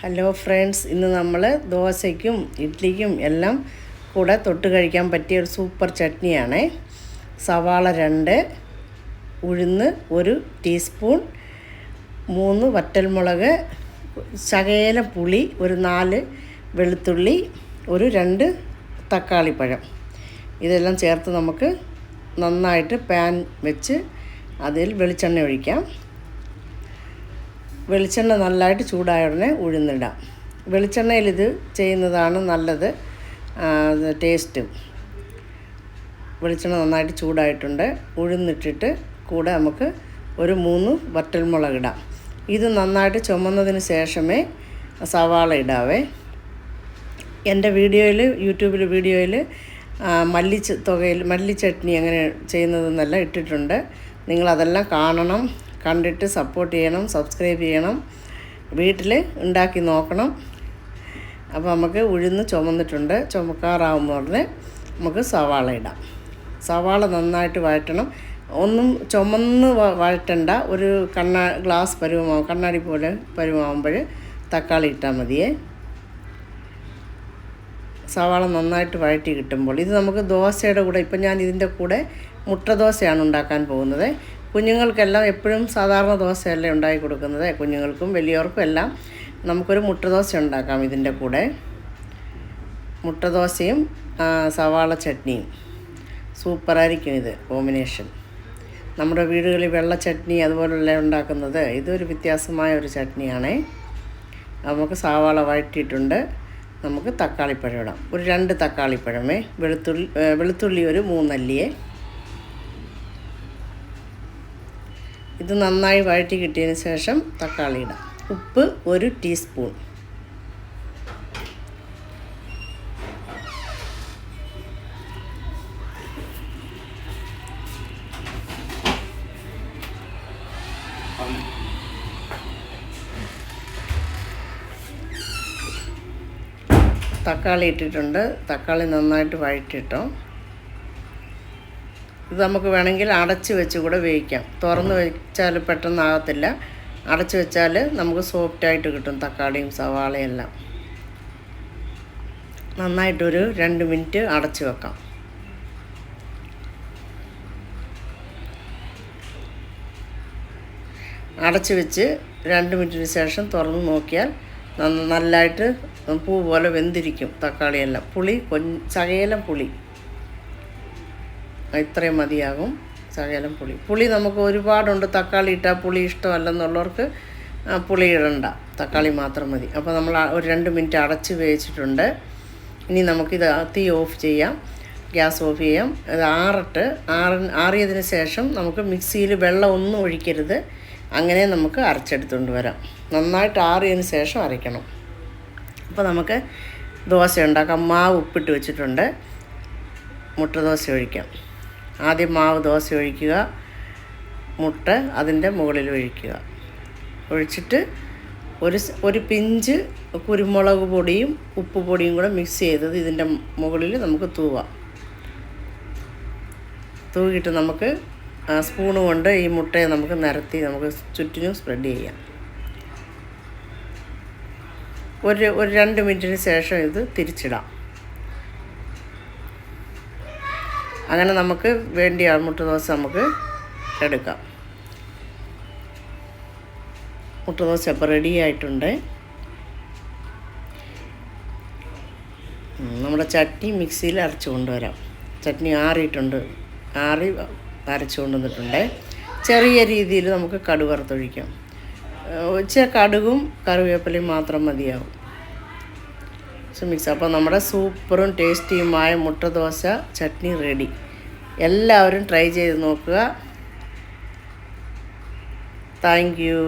Hello friends, ഇന്ന് നമ്മൾ ദോശയ്ക്കും ഇഡ്ഡലിക്കും എല്ലാം കൂടെ തൊട്ട് കഴിക്കാൻ പറ്റിയ ഒരു സൂപ്പർ ചട്നിയാണ്. സവാള 2, ഉഴുന്ന് 1 ടീസ്പൂൺ, 3 വറ്റൽമുളക്, ശകലം പുളി, ഒരു 4 വെളുത്തുള്ളി, ഒരു 2 തക്കാളിപ്പഴം. ഇതെല്ലാം ചേർത്ത് നമുക്ക് നന്നായിട്ട് പാൻ വെച്ച് അതിൽ വെളിച്ചെണ്ണ ഒഴിക്കാം. വെളിച്ചെണ്ണ നല്ലതായിട്ട് ചൂടായ ഉടനെ ഉഴുന്നിടാം. വെളിച്ചെണ്ണയിൽ ഇത് ചെയ്യുന്നതാണ് നല്ലത്, ടേസ്റ്റ്. വെളിച്ചെണ്ണ നന്നായിട്ട് ചൂടായിട്ടുണ്ട്. ഉഴുന്നിട്ടിട്ട് കൂടെ നമുക്ക് ഒരു 3 വറ്റൽമുളക് ഇടാം. ഇത് നന്നായിട്ട് ചുമന്നതിന് ശേഷമേ സവാള ഇടാവേ. എൻ്റെ യൂട്യൂബിൽ വീഡിയോയിൽ മല്ലിച്ചട്നി എങ്ങനെ ചെയ്യുന്നതെന്നെല്ലാം ഇട്ടിട്ടുണ്ട്. നിങ്ങളതെല്ലാം കാണണം, കണ്ടിട്ട് സപ്പോർട്ട് ചെയ്യണം, സബ്സ്ക്രൈബ് ചെയ്യണം, വീട്ടിൽ ഉണ്ടാക്കി നോക്കണം. അപ്പോൾ നമുക്ക് ഉഴുന്ന് ചുമന്നിട്ടുണ്ട്. ചുമക്കാറാവുമ്പോൾ ഉടനെ നമുക്ക് സവാള ഇടാം. സവാള നന്നായിട്ട് വഴറ്റണം. ഒന്നും ചുമന്ന് വഴറ്റണ്ട. ഒരു ഗ്ലാസ് കണ്ണാടി പോലെ പരുവമാകുമ്പോൾ തക്കാളി ഇട്ടാൽ മതിയേ. സവാള നന്നായിട്ട് വഴറ്റി കിട്ടുമ്പോൾ ഇത് നമുക്ക് ദോശയുടെ കൂടെ, ഇപ്പം ഞാൻ ഇതിൻ്റെ കൂടെ മുട്ട ദോശയാണ് ഉണ്ടാക്കാൻ പോകുന്നത്. കുഞ്ഞുങ്ങൾക്കെല്ലാം എപ്പോഴും സാധാരണ ദോശയല്ലേ ഉണ്ടാക്കി കൊടുക്കുന്നത്. കുഞ്ഞുങ്ങൾക്കും വലിയവർക്കും എല്ലാം നമുക്കൊരു മുട്ട ദോശ ഉണ്ടാക്കാം. ഇതിൻ്റെ കൂടെ മുട്ട ദോശയും സവാള ചട്നിയും സൂപ്പറായിരിക്കും ഇത് കോമ്പിനേഷൻ. നമ്മുടെ വീടുകളിൽ വെള്ള ചട്നി അതുപോലുള്ള ഉണ്ടാക്കുന്നത്. ഇതൊരു വ്യത്യാസമായ ഒരു ചട്നിയാണ്. നമുക്ക് സവാള വഴറ്റിയിട്ടുണ്ട്. നമുക്ക് തക്കാളിപ്പഴം ഇടാം. ഒരു 2 തക്കാളിപ്പഴമേ. വെളുത്തുള്ളി ഒരു 3 അല്ലിയെ. ഇത് നന്നായി വഴറ്റി കിട്ടിയതിന് ശേഷം തക്കാളി ഇടാം. ഉപ്പ് 1 ടീസ്പൂൺ. തക്കാളി ഇട്ടിട്ടുണ്ട്. തക്കാളി നന്നായിട്ട് വഴറ്റിട്ടോ. ഇത് നമുക്ക് വേണമെങ്കിൽ അടച്ച് വെച്ച് കൂടെ വേവിക്കാം. തുറന്ന് വെച്ചാൽ പെട്ടെന്നാകത്തില്ല. അടച്ച് വെച്ചാൽ നമുക്ക് സോഫ്റ്റായിട്ട് കിട്ടും തക്കാളിയും സവാളയും എല്ലാം. നന്നായിട്ടൊരു 2 മിനിറ്റ് അടച്ച് വെക്കാം. അടച്ച് വെച്ച് 2 മിനിറ്റിന് ശേഷം തുറന്ന് നോക്കിയാൽ നല്ലതായിട്ട് പൂ പോലെ വെന്തിരിക്കും തക്കാളിയെല്ലാം. ശകലം പുളി ഇത്രയും മതിയാകും. ശകലം പുളി നമുക്ക് ഒരുപാടുണ്ട്. തക്കാളി ഇട്ടാൽ പുളി ഇഷ്ടമല്ലെന്നുള്ളവർക്ക് പുളി ഇടണ്ട, തക്കാളി മാത്രം മതി. അപ്പോൾ നമ്മൾ ഒരു 2 മിനിറ്റ് അടച്ച് വേവിച്ചിട്ടുണ്ട്. ഇനി നമുക്കിത് തീ ഓഫ് ചെയ്യാം, ഗ്യാസ് ഓഫ് ചെയ്യാം. ഇത് ആറിയതിന് ശേഷം നമുക്ക് മിക്സിയിൽ വെള്ളം ഒന്നും ഒഴിക്കരുത്, അങ്ങനെ നമുക്ക് അരച്ചെടുത്തുകൊണ്ട് വരാം. നന്നായിട്ട് ആറിയതിന് ശേഷം അരയ്ക്കണം. അപ്പോൾ നമുക്ക് ദോശ ഉണ്ടാക്കാം. മാവ് ഉപ്പിട്ട് വെച്ചിട്ടുണ്ട്. മുട്ട ദോശ ഒഴിക്കാം. ആദ്യം മാവ് ദോശ ഒഴിക്കുക, മുട്ട അതിൻ്റെ മുകളിൽ ഒഴിച്ചിട്ട് ഒരു പിഞ്ച് കുരുമുളക് പൊടിയും ഉപ്പ് പൊടിയും കൂടെ മിക്സ് ചെയ്തത് ഇതിൻ്റെ മുകളിൽ നമുക്ക് തൂകിയിട്ട് നമുക്ക് സ്പൂണ് കൊണ്ട് ഈ മുട്ടയെ നമുക്ക് നിരത്തി നമുക്ക് ചുറ്റിനും സ്പ്രെഡ് ചെയ്യാം. ഒരു 2 മിനിറ്റിന് ശേഷം ഇത് തിരിച്ചിടാം. അങ്ങനെ നമുക്ക് വേണ്ടിയ മുട്ട ദോശ നമുക്ക് എടുക്കാം. മുട്ട ദോശ ഇപ്പോൾ റെഡി ആയിട്ടുണ്ട്. നമ്മുടെ ചട്നി മിക്സിയിൽ അരച്ച് കൊണ്ടുവരാം. ചട്നി ആറി അരച്ച് കൊണ്ടുവന്നിട്ടുണ്ട്. ചെറിയ രീതിയിൽ നമുക്ക് കടുക് വറുത്തൊഴിക്കാം. കടുകും കറിവേപ്പിലയും മാത്രം മതിയാവും. മിക്സ്. അപ്പോൾ നമ്മുടെ സൂപ്പറും ടേസ്റ്റിയുമായ മുട്ട ദോശ ചട്നി റെഡി. എല്ലാവരും ട്രൈ ചെയ്ത് നോക്കുക. Thank you.